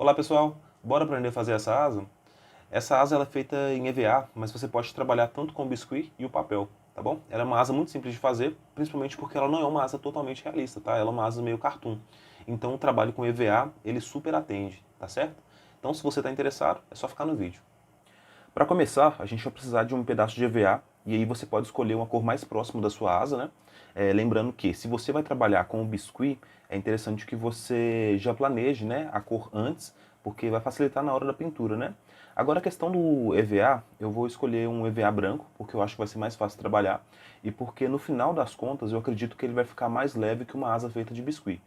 Olá pessoal, bora aprender a fazer essa asa? Essa asa ela é feita em EVA, mas você pode trabalhar tanto com o biscuit e o papel, tá bom? Ela é uma asa muito simples de fazer, principalmente porque ela não é uma asa totalmente realista, tá? Ela é uma asa meio cartoon. Então o trabalho com EVA, ele super atende, tá certo? Então se você está interessado, é só ficar no vídeo. Para começar, a gente vai precisar de um pedaço de EVA, e aí você pode escolher uma cor mais próxima da sua asa, né? Lembrando que se você vai trabalhar com o biscuit, é interessante que você já planeje, né, a cor antes, porque vai facilitar na hora da pintura, né? Agora a questão do EVA, eu vou escolher um EVA branco, porque eu acho que vai ser mais fácil de trabalhar, e porque no final das contas eu acredito que ele vai ficar mais leve que uma asa feita de biscuit.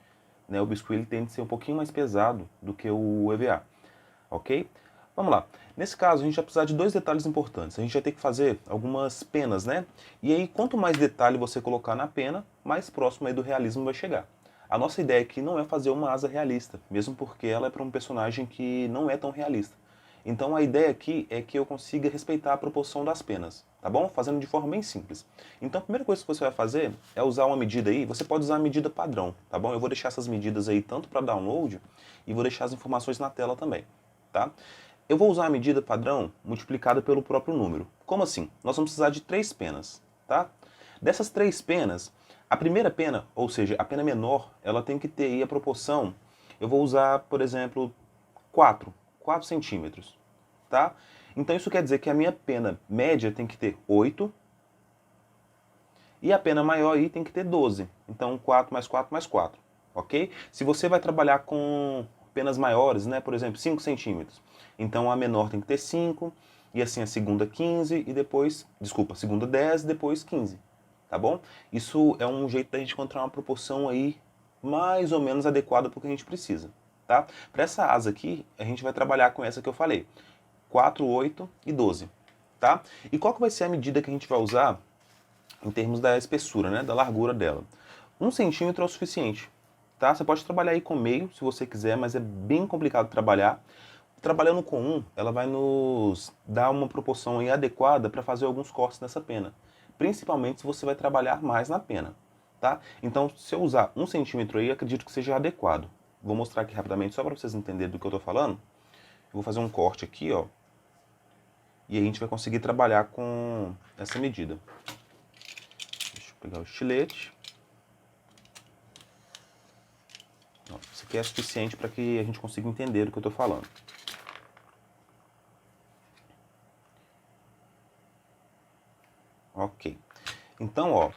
Né? O biscuit ele tende a ser um pouquinho mais pesado do que o EVA, ok? Vamos lá. Nesse caso, a gente vai precisar de dois detalhes importantes. A gente vai ter que fazer algumas penas, né? E aí, quanto mais detalhe você colocar na pena, mais próximo aí do realismo vai chegar. A nossa ideia aqui não é fazer uma asa realista, mesmo porque ela é para um personagem que não é tão realista. Então a ideia aqui é que eu consiga respeitar a proporção das penas, tá bom? Fazendo de forma bem simples. Então a primeira coisa que você vai fazer é usar uma medida aí, você pode usar a medida padrão, tá bom? Eu vou deixar essas medidas aí tanto para download e vou deixar as informações na tela também, tá? Eu vou usar a medida padrão multiplicada pelo próprio número. Como assim? Nós vamos precisar de 3 penas, tá? Dessas 3 penas, a primeira pena, ou seja, a pena menor, ela tem que ter aí a proporção, eu vou usar, por exemplo, 4 centímetros, tá? Então isso quer dizer que a minha pena média tem que ter 8 e a pena maior aí tem que ter 12. Então 4 mais 4 mais 4, ok? Se você vai trabalhar com penas maiores, né, por exemplo, 5 centímetros, então a menor tem que ter 5, e assim a segunda 15, e depois, desculpa, a segunda 10 e depois 15, tá bom? Isso é um jeito da gente encontrar uma proporção aí mais ou menos adequada para o que a gente precisa, tá? Para essa asa aqui, a gente vai trabalhar com essa que eu falei, 4, 8 e 12, tá? E qual que vai ser a medida que a gente vai usar em termos da espessura, né, da largura dela? 1 centímetro é o suficiente, tá? Você pode trabalhar aí com meio, se você quiser, mas é bem complicado trabalhar. Trabalhando com 1, ela vai nos dar uma proporção aí adequada para fazer alguns cortes nessa pena, principalmente se você vai trabalhar mais na pena, tá? Então, se eu usar 1 centímetro aí, acredito que seja adequado. Vou mostrar aqui rapidamente, só para vocês entenderem do que eu estou falando. Eu vou fazer um corte aqui, ó, e a gente vai conseguir trabalhar com essa medida. Deixa eu pegar o estilete. Isso aqui é suficiente para que a gente consiga entender o que eu estou falando. Ok. Então, ó,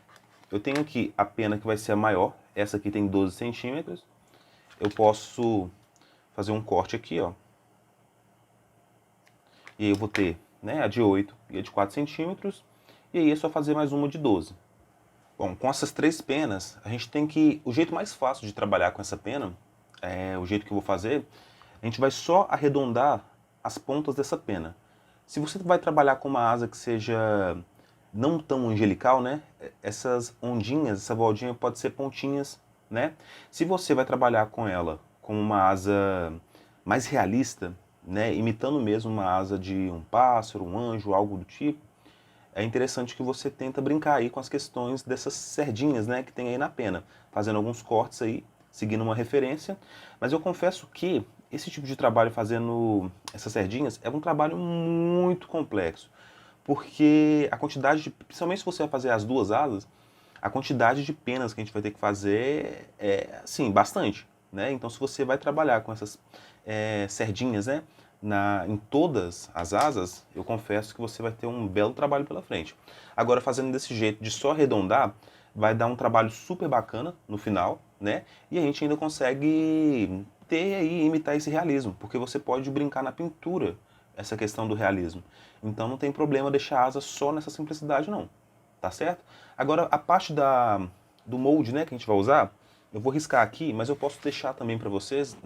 eu tenho aqui a pena que vai ser a maior. Essa aqui tem 12 centímetros. Eu posso fazer um corte aqui, ó. E aí eu vou ter, né, a de 8 e a de 4 centímetros. E aí é só fazer mais uma de 12. Bom, com essas 3 penas, a gente tem que... O jeito mais fácil de trabalhar com essa pena, o jeito que eu vou fazer, a gente vai só arredondar as pontas dessa pena. Se você vai trabalhar com uma asa que seja não tão angelical, né? Essas ondinhas, essa voltinha pode ser pontinhas, né? Se você vai trabalhar com ela com uma asa mais realista, né? Imitando mesmo uma asa de um pássaro, um anjo, algo do tipo, é interessante que você tenta brincar aí com as questões dessas sardinhas, né, que tem aí na pena, fazendo alguns cortes aí, seguindo uma referência, mas eu confesso que esse tipo de trabalho fazendo essas sardinhas é um trabalho muito complexo, porque a quantidade de, principalmente se você vai fazer as duas asas, a quantidade de penas que a gente vai ter que fazer é, assim, bastante, né? Então se você vai trabalhar com essas sardinhas, né, em todas as asas, eu confesso que você vai ter um belo trabalho pela frente. Agora, fazendo desse jeito, de só arredondar, vai dar um trabalho super bacana no final, né? E a gente ainda consegue ter aí, imitar esse realismo, porque você pode brincar na pintura essa questão do realismo. Então não tem problema deixar a asa só nessa simplicidade não, tá certo? Agora a parte do molde, né, que a gente vai usar, eu vou riscar aqui, mas eu posso deixar também para vocês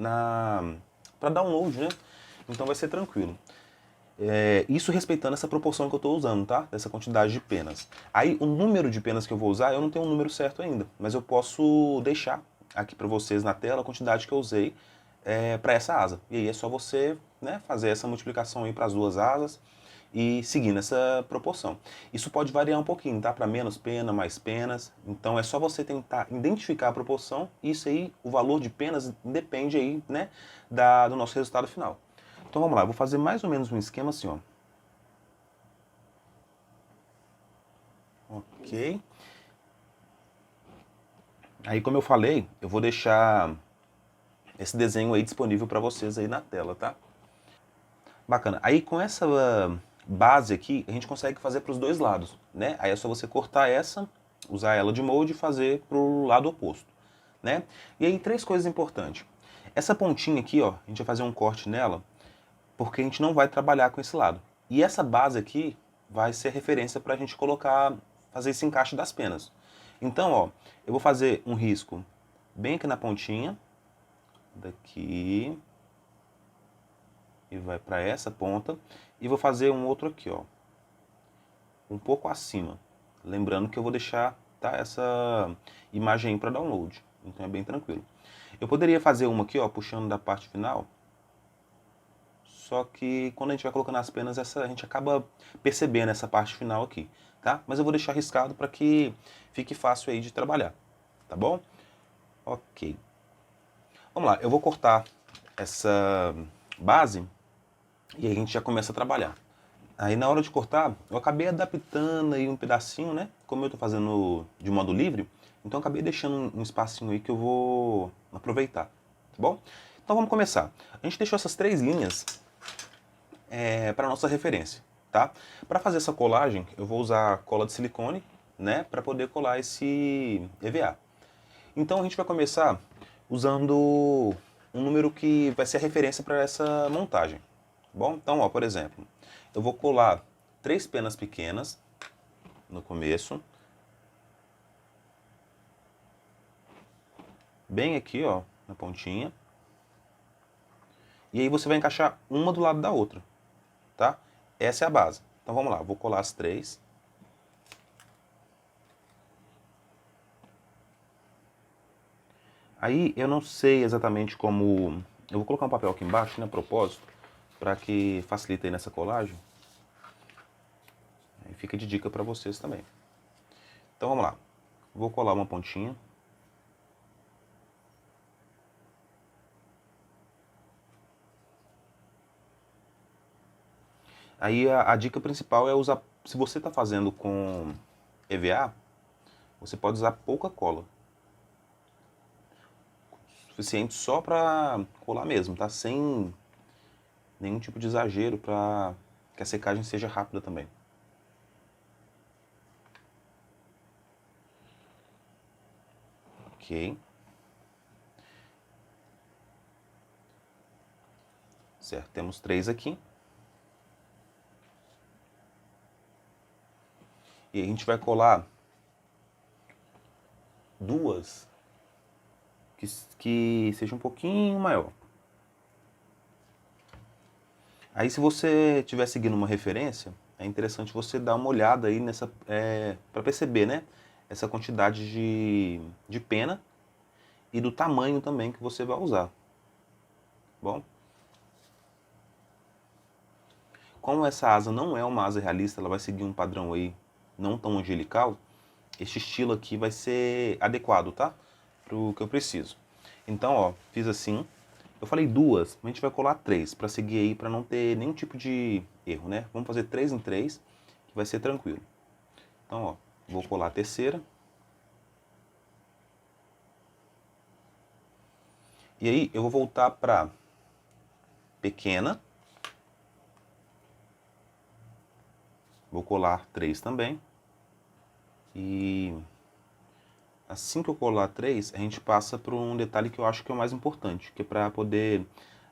para download, né? Então vai ser tranquilo. Isso respeitando essa proporção que eu estou usando, tá? Dessa quantidade de penas. Aí o número de penas que eu vou usar, eu não tenho um número certo ainda, mas eu posso deixar aqui para vocês na tela a quantidade que eu usei para essa asa. E aí é só você, né, fazer essa multiplicação aí para as duas asas e seguindo essa proporção. Isso pode variar um pouquinho, tá? Para menos pena, mais penas. Então é só você tentar identificar a proporção. E isso aí, o valor de penas depende aí, né, do nosso resultado final. Então vamos lá, eu vou fazer mais ou menos um esquema assim, ó. Ok. Aí, como eu falei, eu vou deixar esse desenho aí disponível para vocês aí na tela, tá? Bacana. Aí com essa base aqui, a gente consegue fazer para os dois lados, né? Aí é só você cortar essa, usar ela de molde e fazer para o lado oposto, né? E aí três coisas importantes. Essa pontinha aqui, ó, a gente vai fazer um corte nela, porque a gente não vai trabalhar com esse lado. E essa base aqui vai ser referência para a gente colocar, fazer esse encaixe das penas. Então, ó, eu vou fazer um risco bem aqui na pontinha, daqui, e vai para essa ponta, e vou fazer um outro aqui, ó, um pouco acima. Lembrando que eu vou deixar, tá, essa imagem aí para download, então é bem tranquilo. Eu poderia fazer uma aqui, ó, puxando da parte final, só que quando a gente vai colocando as penas, a gente acaba percebendo essa parte final aqui, tá? Mas eu vou deixar riscado para que fique fácil aí de trabalhar, tá bom? Ok. Vamos lá, eu vou cortar essa base e aí a gente já começa a trabalhar. Aí na hora de cortar, eu acabei adaptando aí um pedacinho, né? Como eu tô fazendo de modo livre, então eu acabei deixando um espacinho aí que eu vou aproveitar, tá bom? Então vamos começar. A gente deixou essas três linhas para nossa referência, tá? Para fazer essa colagem, eu vou usar cola de silicone, né? Para poder colar esse EVA. Então a gente vai começar usando um número que vai ser a referência para essa montagem. Tá bom? Então, ó, por exemplo, eu vou colar três penas pequenas no começo, bem aqui, ó, na pontinha. E aí você vai encaixar uma do lado da outra, tá? Essa é a base. Então vamos lá, vou colar as três. Aí eu não sei exatamente como... Eu vou colocar um papel aqui embaixo, né, a propósito, para que facilite aí nessa colagem. Aí fica de dica para vocês também. Então vamos lá. Vou colar uma pontinha. Aí a dica principal é usar... Se você está fazendo com EVA, você pode usar pouca cola. Suficiente só para colar mesmo, tá? Sem nenhum tipo de exagero para que a secagem seja rápida também. Ok. Certo, temos três aqui. E a gente vai colar duas que seja um pouquinho maior. Aí se você estiver seguindo uma referência, é interessante você dar uma olhada aí nessa, para perceber, né, essa quantidade de pena e do tamanho também que você vai usar. Bom, como essa asa não é uma asa realista, ela vai seguir um padrão aí não tão angelical, este estilo aqui vai ser adequado, tá? Para o que eu preciso. Então, ó, fiz assim. Eu falei duas, mas a gente vai colar três para seguir aí, para não ter nenhum tipo de erro, né? Vamos fazer três em três, que vai ser tranquilo. Então, ó, vou colar a terceira. E aí eu vou voltar para pequena. Vou colar três também. E assim que eu colar três, a gente passa para um detalhe que eu acho que é o mais importante, que é para poder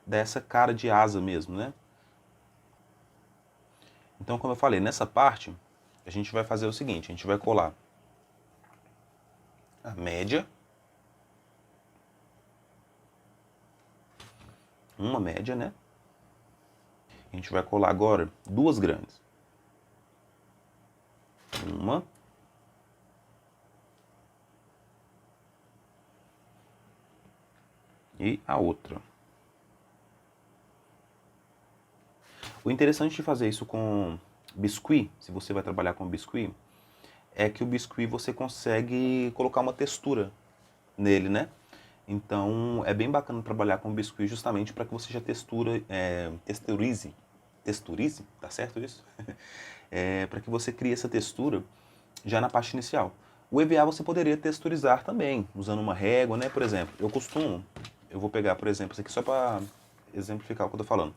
dar essa cara de asa mesmo, né? Então, como eu falei, nessa parte, a gente vai fazer o seguinte, a gente vai colar a média, uma média, né? A gente vai colar agora duas grandes. Uma. E a outra. O interessante de fazer isso com biscuit, se você vai trabalhar com biscuit, é que o biscuit você consegue colocar uma textura nele, né? Então é bem bacana trabalhar com biscuit justamente para que você já texturize, tá certo isso? Para que você crie essa textura já na parte inicial. O EVA você poderia texturizar também, usando uma régua, né? Por exemplo, eu vou pegar, por exemplo, isso aqui só para exemplificar o que eu tô falando.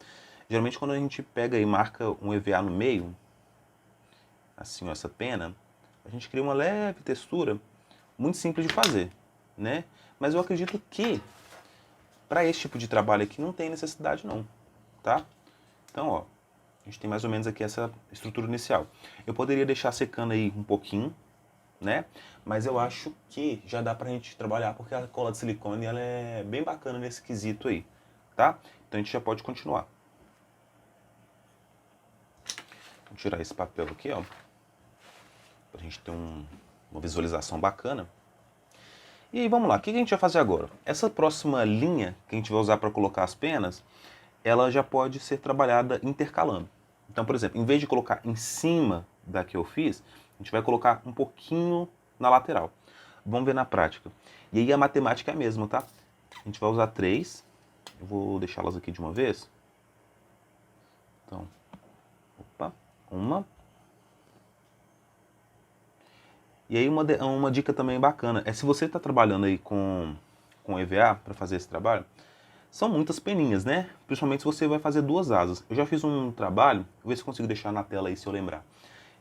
Geralmente quando a gente pega e marca um EVA no meio, assim, ó, essa pena, a gente cria uma leve textura, muito simples de fazer, né? Mas eu acredito que para esse tipo de trabalho aqui não tem necessidade não, tá? Então, ó, a gente tem mais ou menos aqui essa estrutura inicial. Eu poderia deixar secando aí um pouquinho, né? Mas eu acho que já dá pra gente trabalhar, porque a cola de silicone ela é bem bacana nesse quesito aí, tá? Então a gente já pode continuar. Vou tirar esse papel aqui, ó, pra gente ter uma visualização bacana. E aí, vamos lá, o que a gente vai fazer agora? Essa próxima linha que a gente vai usar para colocar as penas, ela já pode ser trabalhada intercalando. Então, por exemplo, em vez de colocar em cima da que eu fiz, a gente vai colocar um pouquinho na lateral. Vamos ver na prática. E aí a matemática é a mesma, tá? A gente vai usar 3. Eu vou deixá-las aqui de uma vez. Então, opa, uma. E aí uma dica também bacana é se você está trabalhando aí com EVA para fazer esse trabalho, são muitas peninhas, né? Principalmente se você vai fazer 2 asas. Eu já fiz um trabalho, vou ver se eu consigo deixar na tela aí se eu lembrar.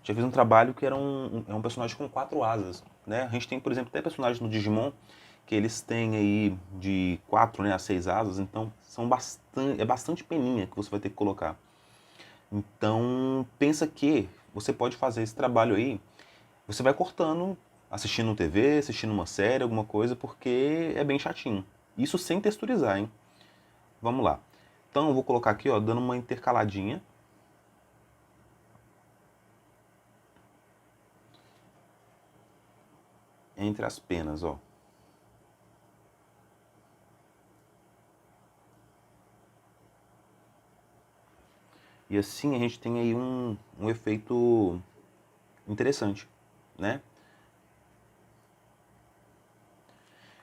Já fiz um trabalho que era um personagem com 4 asas, né? A gente tem, por exemplo, até personagens no Digimon que eles têm aí de 4, né, a 6 asas, então é bastante peninha que você vai ter que colocar. Então, pensa que você pode fazer esse trabalho aí, você vai cortando, assistindo TV, assistindo uma série, alguma coisa, porque é bem chatinho. Isso sem texturizar, hein? Vamos lá. Então eu vou colocar aqui, ó, dando uma intercaladinha. Entre as penas, ó. E assim a gente tem aí um efeito interessante, né?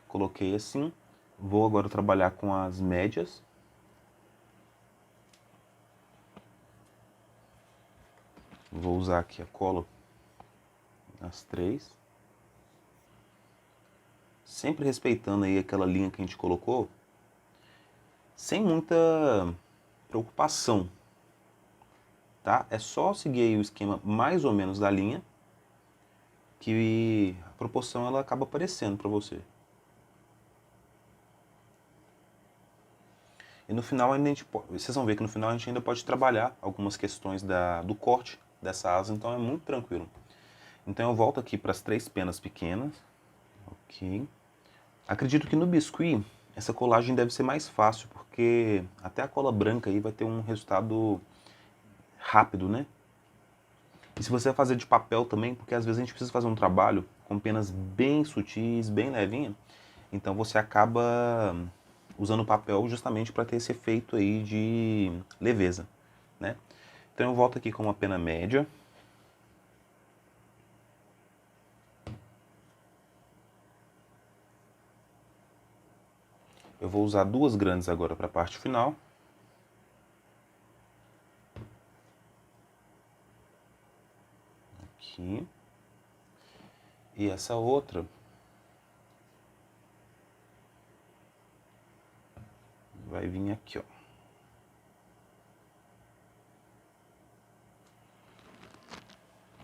Coloquei assim. Vou agora trabalhar com as médias. Vou usar aqui a cola, as 3. Sempre respeitando aí aquela linha que a gente colocou, sem muita preocupação, tá? É só seguir aí o esquema mais ou menos da linha, que a proporção ela acaba aparecendo para você. E no final vocês vão ver que no final a gente ainda pode trabalhar algumas questões do corte dessa asa, então é muito tranquilo. Então eu volto aqui para as 3 penas pequenas. Ok. Acredito que no biscuit essa colagem deve ser mais fácil, porque até a cola branca aí vai ter um resultado rápido, né? E se você vai fazer de papel também, porque às vezes a gente precisa fazer um trabalho com penas bem sutis, bem levinha, então você acaba usando o papel justamente para ter esse efeito aí de leveza, né? Então eu volto aqui com uma pena média. Eu vou usar 2 grandes agora para a parte final. Aqui. E essa outra vai vir aqui, ó.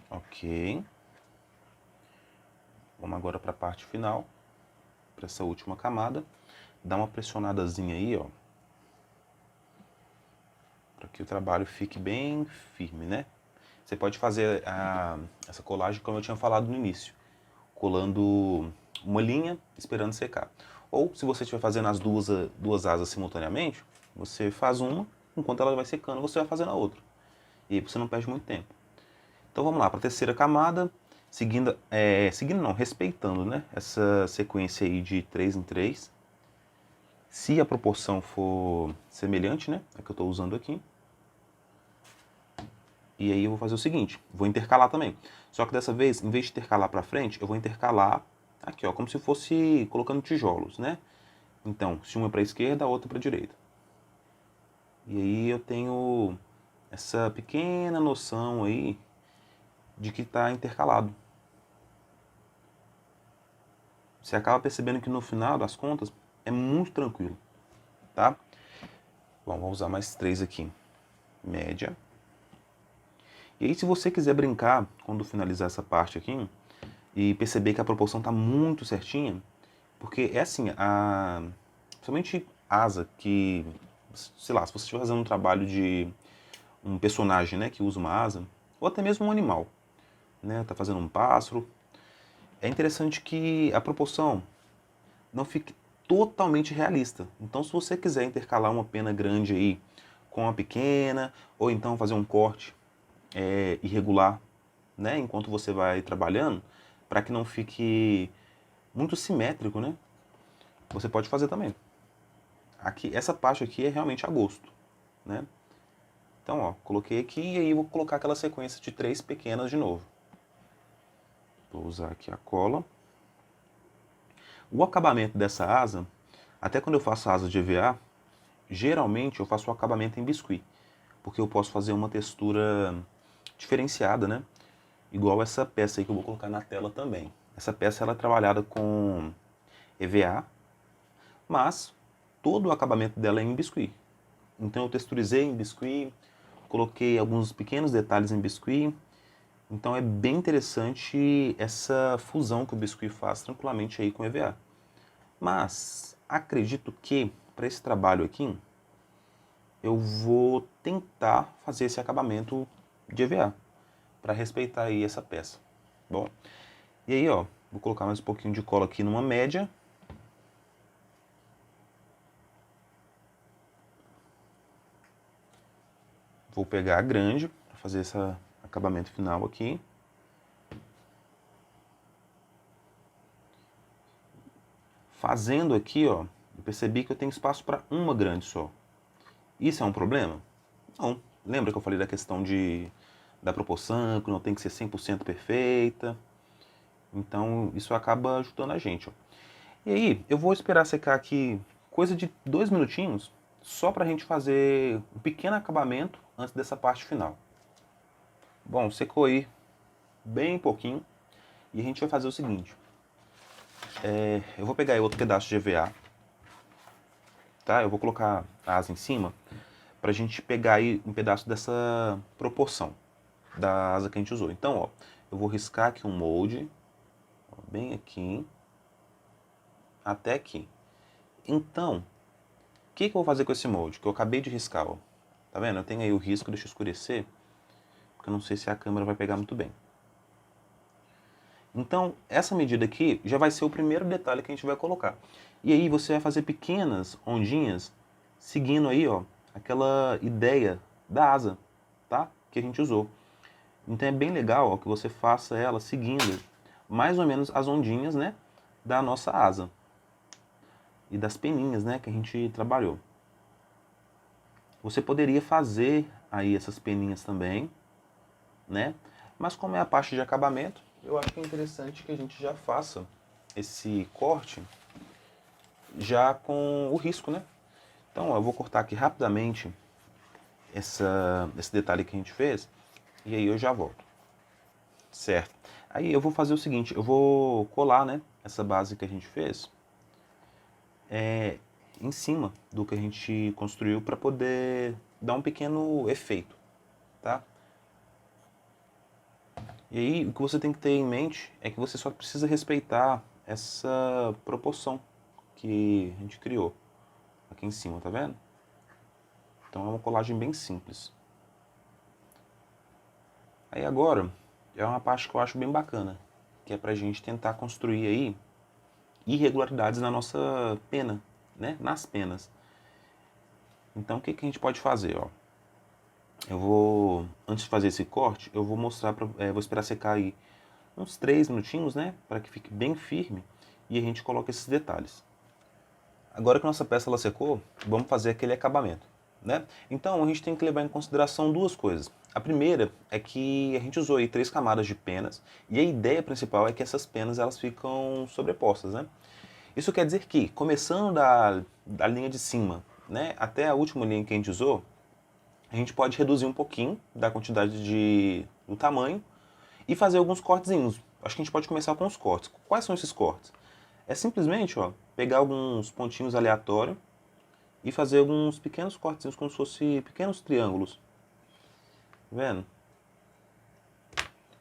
Ok. Vamos agora para a parte final, para essa última camada. Dá uma pressionadazinha aí, ó, para que o trabalho fique bem firme, né? Você pode fazer essa colagem como eu tinha falado no início, colando uma linha, esperando secar. Ou se você estiver fazendo as duas asas simultaneamente, você faz uma, enquanto ela vai secando, você vai fazendo a outra. E aí você não perde muito tempo. Então vamos lá, para a terceira camada, seguindo não, respeitando, né, essa sequência aí de 3 em 3. Se a proporção for semelhante, né, a que eu estou usando aqui. E aí eu vou fazer o seguinte, vou intercalar também. Só que dessa vez, em vez de intercalar para frente, eu vou intercalar aqui, ó, como se fosse colocando tijolos, né? Então, se uma é para a esquerda, a outra para a direita. E aí eu tenho essa pequena noção aí de que está intercalado. Você acaba percebendo que no final das contas é muito tranquilo, tá? Bom, vamos usar mais 3 aqui. Média. E aí se você quiser brincar quando finalizar essa parte aqui e perceber que a proporção está muito certinha, porque é assim, somente asa que, sei lá, se você estiver fazendo um trabalho de um personagem, né, que usa uma asa, ou até mesmo um animal, né, tá fazendo um pássaro, é interessante que a proporção não fique totalmente realista. Então, se você quiser intercalar uma pena grande aí com uma pequena, ou então fazer um corte irregular, né, enquanto você vai trabalhando, para que não fique muito simétrico, né, você pode fazer também. Aqui, essa parte aqui é realmente a gosto, né? Então, ó, coloquei aqui e aí vou colocar aquela sequência de 3 pequenas de novo. Vou usar aqui a cola. O acabamento dessa asa, até quando eu faço asa de EVA, geralmente eu faço o acabamento em biscuit, porque eu posso fazer uma textura diferenciada, né? Igual essa peça aí que eu vou colocar na tela também. Essa peça ela é trabalhada com EVA, mas todo o acabamento dela é em biscuit. Então eu texturizei em biscuit, coloquei alguns pequenos detalhes em biscuit. Então é bem interessante essa fusão que o biscuit faz tranquilamente aí com o EVA. Mas acredito que para esse trabalho aqui eu vou tentar fazer esse acabamento de EVA para respeitar aí essa peça. Bom, e aí ó, vou colocar mais um pouquinho de cola aqui numa média. Vou pegar a grande para fazer esse acabamento final aqui. Fazendo aqui, ó, eu percebi que eu tenho espaço para uma grande só. Isso é um problema? Não. Lembra que eu falei da questão da proporção, que não tem que ser 100% perfeita? Então, isso acaba ajudando a gente, ó. E aí, eu vou esperar secar aqui coisa de 2 minutinhos, só pra gente fazer um pequeno acabamento antes dessa parte final. Bom, secou aí bem pouquinho. E a gente vai fazer o seguinte. Eu vou pegar aí outro pedaço de EVA, tá? Eu vou colocar a asa em cima pra gente pegar aí um pedaço dessa proporção da asa que a gente usou. Então, ó, eu vou riscar aqui um molde, ó, bem aqui, até aqui. Então, o que eu vou fazer com esse molde? Que eu acabei de riscar, ó. Tá vendo? Eu tenho aí o risco, deixa eu escurecer, porque eu não sei se a câmera vai pegar muito bem. Então, essa medida aqui já vai ser o primeiro detalhe que a gente vai colocar. E aí você vai fazer pequenas ondinhas, seguindo aí, ó, aquela ideia da asa, tá? Que a gente usou. Então é bem legal, ó, que você faça ela seguindo mais ou menos as ondinhas, né, da nossa asa. E das peninhas, né, que a gente trabalhou. Você poderia fazer aí essas peninhas também, né? Mas como é a parte de acabamento, eu acho que é interessante que a gente já faça esse corte já com o risco, né? Então, ó, eu vou cortar aqui rapidamente esse detalhe que a gente fez e aí eu já volto. Certo. Aí eu vou fazer o seguinte, eu vou colar, né, essa base que a gente fez em cima do que a gente construiu para poder dar um pequeno efeito, tá? E aí o que você tem que ter em mente é que você só precisa respeitar essa proporção que a gente criou aqui em cima, tá vendo? Então é uma colagem bem simples. Aí agora é uma parte que eu acho bem bacana, que é pra gente tentar construir aí irregularidades na nossa pena, né? Nas penas. Então o que que a gente pode fazer, ó? Eu vou, antes de fazer esse corte, eu vou mostrar, vou esperar secar aí uns 3 minutinhos, né? Para que fique bem firme e a gente coloca esses detalhes. Agora que a nossa peça ela secou, vamos fazer aquele acabamento. né? Então a gente tem que levar em consideração duas coisas. A primeira é que a gente usou aí 3 camadas de penas e a ideia principal é que essas penas elas ficam sobrepostas, né? Isso quer dizer que, começando da linha de cima, né, até a última linha que a gente usou, a gente pode reduzir um pouquinho da quantidade do tamanho e fazer alguns cortezinhos. Acho que a gente pode começar com os cortes. Quais são esses cortes? É simplesmente, ó, pegar alguns pontinhos aleatórios e fazer alguns pequenos cortezinhos como se fossem pequenos triângulos. Tá vendo?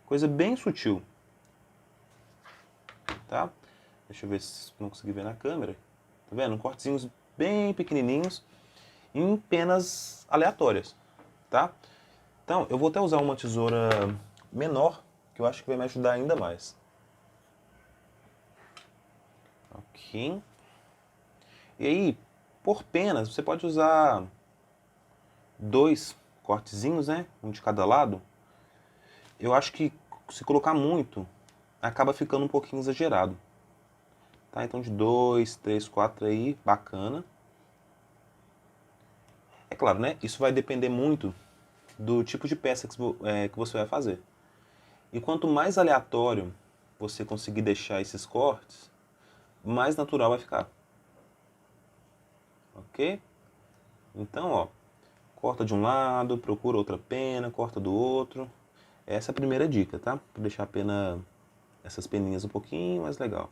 Coisa bem sutil, tá? Deixa eu ver se não consegui ver na câmera. Tá vendo? Cortezinhos bem pequenininhos em penas aleatórias, tá? Então, eu vou até usar uma tesoura menor, que eu acho que vai me ajudar ainda mais. Ok. E aí, por penas, você pode usar 2 cortezinhos, né? Um de cada lado. Eu acho que se colocar muito, acaba ficando um pouquinho exagerado. Tá? Então de 2, 3, 4 aí, bacana. É claro, né? Isso vai depender muito do tipo de peça que você vai fazer. E quanto mais aleatório você conseguir deixar esses cortes, mais natural vai ficar. Ok? Então, ó, corta de um lado, procura outra pena, corta do outro. Essa é a primeira dica, tá? Para deixar a pena, essas peninhas um pouquinho mais legal.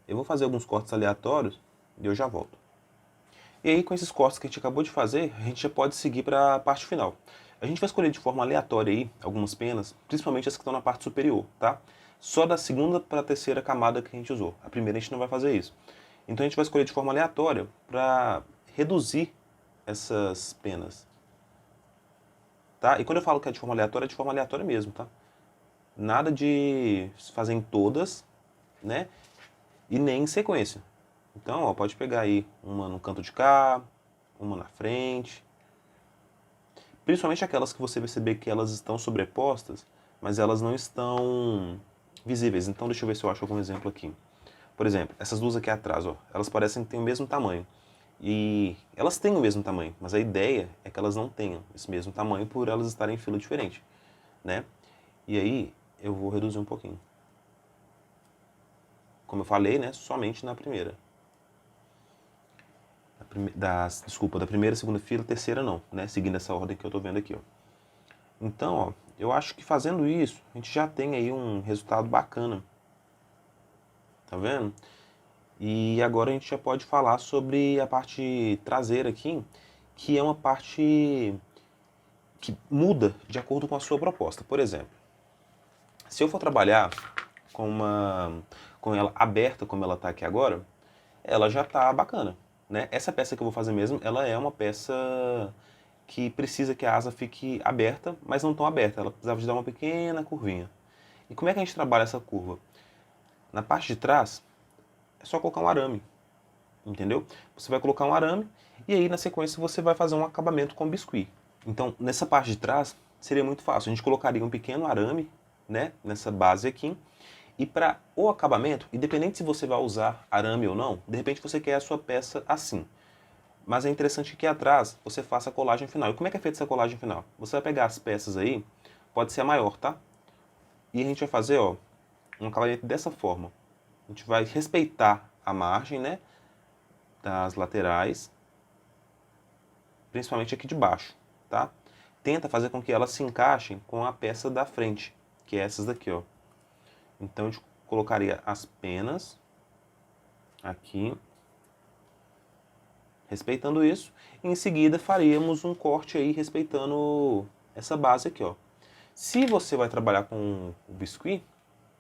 Eu vou fazer alguns cortes aleatórios e eu já volto. E aí, com esses cortes que a gente acabou de fazer, a gente já pode seguir para a parte final. A gente vai escolher de forma aleatória aí algumas penas, principalmente as que estão na parte superior, tá? Só da segunda para a terceira camada que a gente usou. A primeira a gente não vai fazer isso. Então a gente vai escolher de forma aleatória para reduzir essas penas, tá? E quando eu falo que é de forma aleatória mesmo, tá? Nada de fazer em todas, né? E nem em sequência. Então, ó, pode pegar aí uma no canto de cá, uma na frente. Principalmente aquelas que você perceber que elas estão sobrepostas, mas elas não estão visíveis. Então, deixa eu ver se eu acho algum exemplo aqui. Por exemplo, essas duas aqui atrás, ó, elas parecem que têm o mesmo tamanho. E elas têm o mesmo tamanho, mas a ideia é que elas não tenham esse mesmo tamanho por elas estarem em fila diferente, né? E aí eu vou reduzir um pouquinho. Como eu falei, né, somente na primeira. Desculpa, da primeira, segunda fila, terceira não, né? Seguindo essa ordem que eu tô vendo aqui, ó. Então, ó, eu acho que fazendo isso, a gente já tem aí um resultado bacana. Tá vendo? E agora a gente já pode falar sobre a parte traseira aqui, que é uma parte que muda de acordo com a sua proposta. Por exemplo, se eu for trabalhar com ela aberta como ela está aqui agora, ela já está bacana, né? Essa peça que eu vou fazer mesmo, ela é uma peça que precisa que a asa fique aberta, mas não tão aberta. Ela precisava de dar uma pequena curvinha. E como é que a gente trabalha essa curva? Na parte de trás, é só colocar um arame, entendeu? Você vai colocar um arame e aí na sequência você vai fazer um acabamento com biscuit. Então, nessa parte de trás, seria muito fácil. A gente colocaria um pequeno arame, né, nessa base aqui. E para o acabamento, independente se você vai usar arame ou não, de repente você quer a sua peça assim. Mas é interessante que aqui atrás você faça a colagem final. E como é que é feita essa colagem final? Você vai pegar as peças aí, pode ser a maior, tá? E a gente vai fazer, ó, um acabamento dessa forma. A gente vai respeitar a margem, né, das laterais, principalmente aqui de baixo, tá? Tenta fazer com que elas se encaixem com a peça da frente, que é essas daqui, ó. Então a gente colocaria as penas aqui, respeitando isso, e em seguida faríamos um corte aí respeitando essa base aqui, ó. Se você vai trabalhar com o biscuit,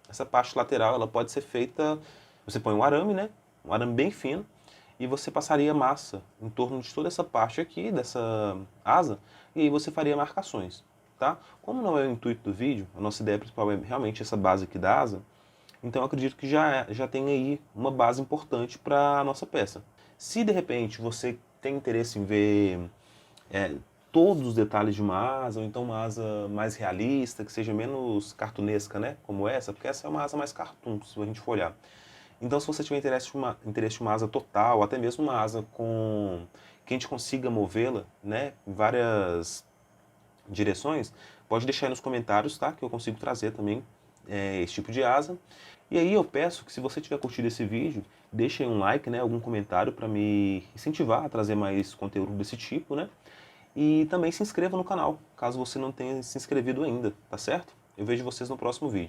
essa parte lateral ela pode ser feita, você põe um arame, né? Um arame bem fino, e você passaria massa em torno de toda essa parte aqui, dessa asa, e aí você faria marcações, tá? Como não é o intuito do vídeo, a nossa ideia principal é realmente essa base aqui da asa, então eu acredito que já tem aí uma base importante para a nossa peça. Se de repente você tem interesse em ver todos os detalhes de uma asa, ou então uma asa mais realista, que seja menos cartunesca, né? Como essa, porque essa é uma asa mais cartoon, se a gente for olhar. Então, se você tiver interesse em uma asa total, até mesmo uma asa que a gente consiga movê-la, né, em várias direções, pode deixar aí nos comentários, tá? Que eu consigo trazer também esse tipo de asa. E aí eu peço que, se você tiver curtido esse vídeo, deixe aí um like, né, algum comentário para me incentivar a trazer mais conteúdo desse tipo, né? E também se inscreva no canal, caso você não tenha se inscrevido ainda, tá certo? Eu vejo vocês no próximo vídeo.